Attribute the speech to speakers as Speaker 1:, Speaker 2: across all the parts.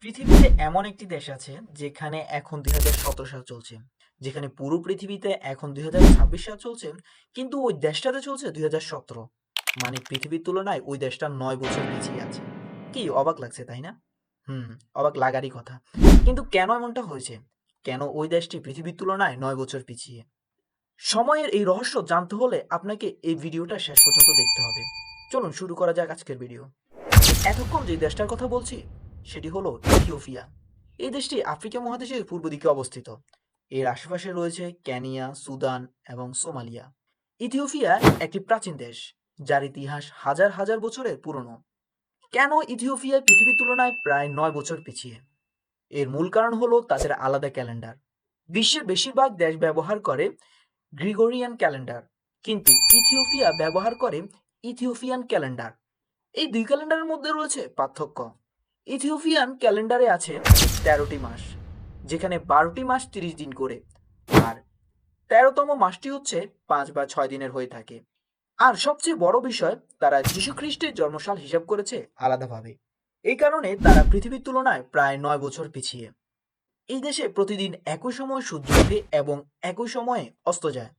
Speaker 1: পৃথিবীতে এমন একটি দেশ আছে যেখানে এখন ২০১৭ সাল চলছে। যেখানে পুরো পৃথিবীতে এখন ২০২৬ সাল চলছে, কিন্তু ওই দেশটাতে চলছে ২০১৭। মানে পৃথিবীর তুলনায় ওই দেশটা ৯ বছর পিছিয়ে আছে। কি অবাক লাগছে, তাই না? হুম, অবাক লাগারই কথা। কিন্তু কেন এমনটা হয়েছে? কেন ওই দেশটি পৃথিবীর তুলনায় ৯ বছর পিছিয়ে? সময়ের এই রহস্য জানতে হলে আপনাকে এই ভিডিওটা শেষ পর্যন্ত দেখতে হবে। চলুন শুরু করা যাক আজকের ভিডিও। এতক্ষণ যে দেশটার কথা বলছি সেটি হলো ইথিওপিয়া। এই দেশটি আফ্রিকা মহাদেশের পূর্ব দিকে অবস্থিত। এর আশেপাশে রয়েছে কেনিয়া, সুদান এবং সোমালিয়া। ইথিওপিয়া একটি প্রাচীন দেশ, যার ইতিহাস হাজার হাজার বছরের পুরনো। কেন ইথিওপিয়া পৃথিবীর তুলনায় প্রায় ৯ বছর পিছিয়ে? এর মূল কারণ হলো তাদের আলাদা ক্যালেন্ডার। বিশ্বের বেশিরভাগ দেশ ব্যবহার করে গ্রিগোরিয়ান ক্যালেন্ডার, কিন্তু ইথিওপিয়া ব্যবহার করে ইথিওপিয়ান ক্যালেন্ডার। এই দুই ক্যালেন্ডারের মধ্যে রয়েছে পার্থক্য। ইথিওপিয়ান ক্যালেন্ডারে আছে ১৩টি মাস, যেখানে ১২টি মাস ৩০ দিন করে, আর ১৩তম মাসটি হচ্ছে ৫ বা ৬ দিনের হয়ে থাকে। আর সবচেয়ে বড় বিষয়, তারা যীশুখ্রিস্টের জন্মসাল হিসাব করেছে আলাদাভাবে। এই কারণে তারা পৃথিবীর তুলনায় প্রায় ৯ বছর পিছিয়ে। এই দেশে প্রতিদিন একই সময় সূর্য ওঠে এবং একই সময়ে অস্ত যায়।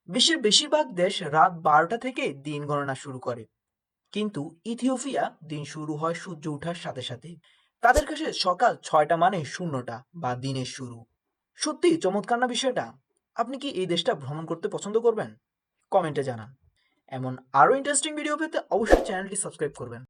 Speaker 1: বিশ্বের বেশিরভাগ দেশ রাত ১২টা থেকে দিন গণনা শুরু করে, কিন্তু ইথিওপিয়া দিন শুরু হয় সূর্য ওঠার সাথে সাথে। তাদের কাছে সকাল ৬টা মানে শূন্যটা বা দিনের শুরু। সত্যি চমৎকার না বিষয়টা? আপনি কি এই দেশটা ভ্রমণ করতে পছন্দ করবেন? কমেন্টে জানান। এমন আরও ইন্টারেস্টিং ভিডিও পেতে অবশ্যই চ্যানেলটি সাবস্ক্রাইব করবেন।